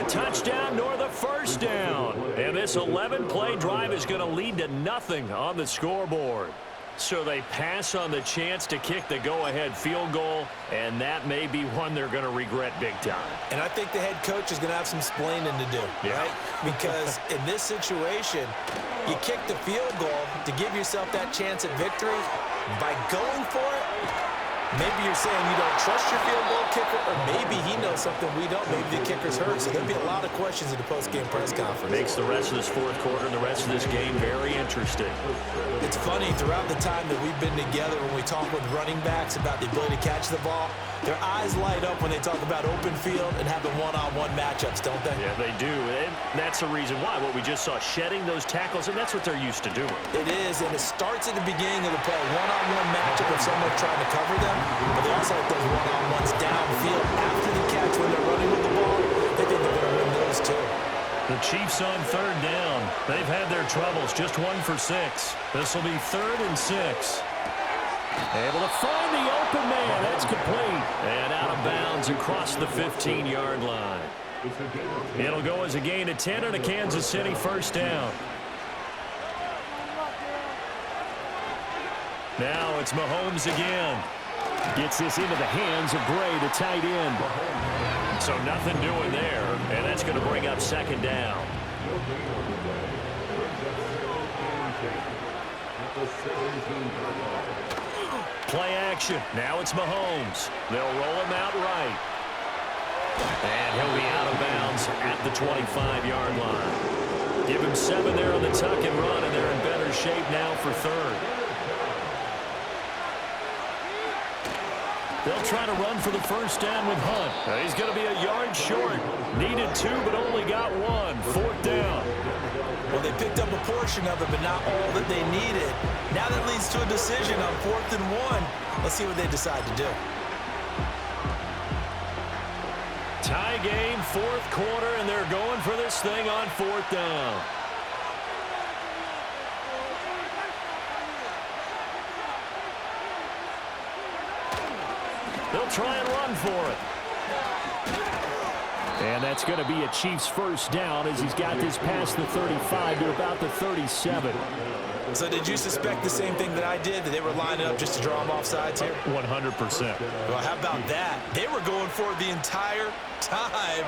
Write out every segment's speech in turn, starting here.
the touchdown nor the first down. And this 11-play drive is going to lead to nothing on the scoreboard. So they pass on the chance to kick the go-ahead field goal, and that may be one they're going to regret big time. And I think the head coach is going to have some explaining to do, right? Because in this situation, you kick the field goal to give yourself that chance at victory. By going for it, maybe you're saying you don't trust your field goal kicker, or maybe he knows something we don't. Maybe the kicker's hurt. So there'll be a lot of questions in the post-game press conference. Makes the rest of this fourth quarter and the rest of this game very interesting. It's funny, throughout the time that we've been together, when we talk with running backs about the ability to catch the ball, their eyes light up when they talk about open field and having one-on-one matchups, don't they? Yeah, they do. And that's the reason why. What we just saw, shedding those tackles, and that's what they're used to doing. It is, and it starts at the beginning of the play. One-on-one matchup if someone's trying to cover them, but they also like those one-on-ones downfield after the catch when they're running with the ball. They think they're going to win those too. The Chiefs on third down. They've had their troubles, just 1 for 6. This will be 3rd and 6. Able to find the open man. That's complete. And out of bounds across the 15-yard line. It'll go as a gain of 10 and a Kansas City first down. Now it's Mahomes again. Gets this into the hands of Gray, the tight end. So nothing doing there, and that's going to bring up 2nd down. Play action. Now it's Mahomes. They'll roll him out right. And he'll be out of bounds at the 25-yard line. Give him 7 there on the tuck and run, and they're in better shape now for 3rd. They'll try to run for the first down with Hunt. He's going to be a yard short. Needed 2, but only got 1. 4th down. Well, they picked up a portion of it, but not all that they needed. Now that leads to a decision on 4th and 1. Let's see what they decide to do. Tie game, 4th quarter, and they're going for this thing on 4th down. They'll try and run for it. And that's going to be a Chiefs first down as he's got this past the 35 to about the 37. So did you suspect the same thing that I did, that they were lining up just to draw them off sides here? 100%. Well, how about that? They were going for it the entire time.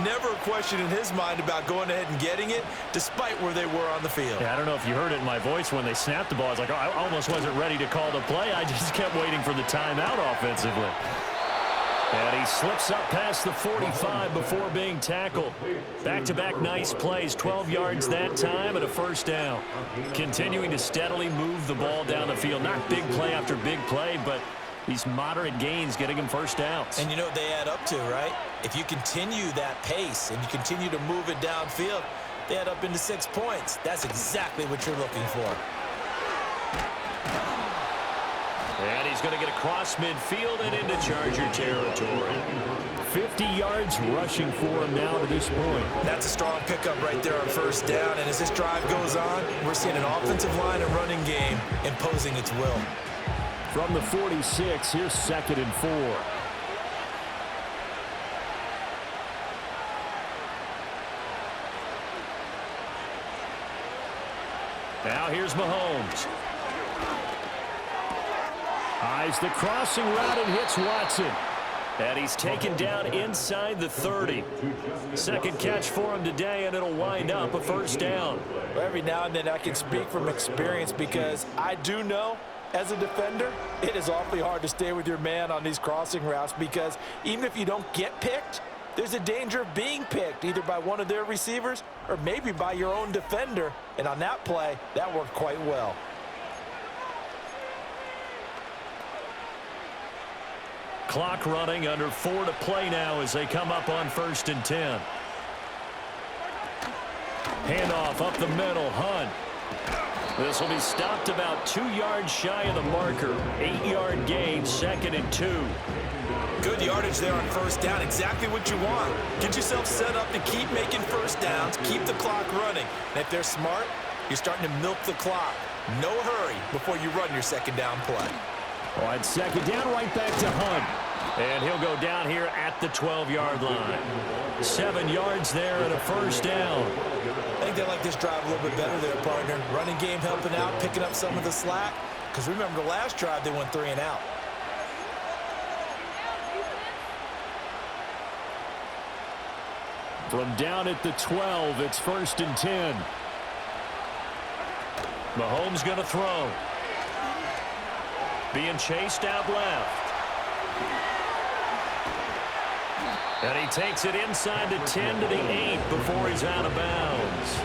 Never a question in his mind about going ahead and getting it, despite where they were on the field. Yeah, I don't know if you heard it in my voice when they snapped the ball. I was like, oh, I almost wasn't ready to call the play. I just kept waiting for the timeout offensively. And he slips up past the 45 before being tackled. Back-to-back nice plays, 12 yards that time and a first down. Continuing to steadily move the ball down the field. Not big play after big play, but these moderate gains getting him first downs. And you know what they add up to, right? If you continue that pace and you continue to move it downfield, they add up into 6 points. That's exactly what you're looking for. And he's going to get across midfield and into Charger territory. 50 yards rushing for him now to this point. That's a strong pickup right there on first down. And as this drive goes on, we're seeing an offensive line and running game imposing its will. From the 46, here's 2nd and 4. Now here's Mahomes. Eyes the crossing route and hits Watson. And he's taken down inside the 30. Second catch for him today, and it'll wind up a first down. Well, every now and then I can speak from experience because I do know as a defender, it is awfully hard to stay with your man on these crossing routes because even if you don't get picked, there's a danger of being picked either by one of their receivers or maybe by your own defender. And on that play, that worked quite well. Clock running, under 4 to play now as they come up on 1st and 10. Handoff up the middle, Hunt. This will be stopped about 2 yards shy of the marker. 8-yard gain, 2nd and 2. Good yardage there on first down. Exactly what you want. Get yourself set up to keep making first downs, keep the clock running. And if they're smart, you're starting to milk the clock. No hurry before you run your second down play. On 2nd down, right back to Hunt. And he'll go down here at the 12-yard line. 7 yards there and a first down. I think they like this drive a little bit better there, partner. Running game helping out, picking up some of the slack. Because remember, the last drive, they went 3 and out. From down at the 12, it's 1st and 10. Mahomes going to throw. Being chased out left. And he takes it inside the 10 to the 8 before he's out of bounds.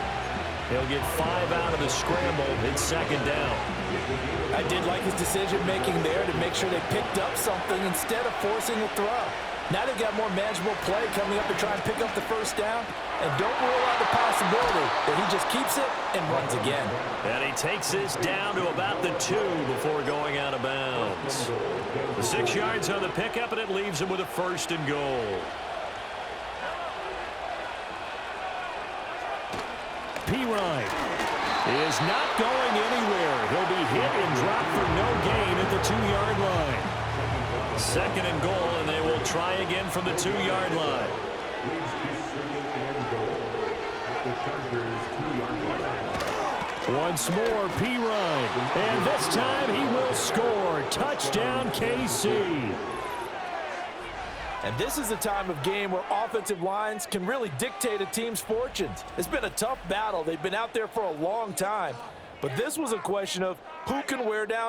He'll get 5 out of the scramble. It's 2nd down. I did like his decision-making there to make sure they picked up something instead of forcing a throw. Now they've got more manageable play coming up to try and pick up the first down. And don't rule out the possibility that he just keeps it and runs again. And he takes this down to about the 2 before going out of bounds. The 6 yards on the pickup, and it leaves him with a 1st and goal. P-Ryan is not going anywhere. He'll be hit and dropped for no gain at the 2-yard line. 2nd and goal, and they will try again from the 2-yard line. Once more, P-Ryan. And this time he will score. Touchdown, KC. And this is a time of game where offensive lines can really dictate a team's fortunes. It's been a tough battle. They've been out there for a long time. But this was a question of who can wear down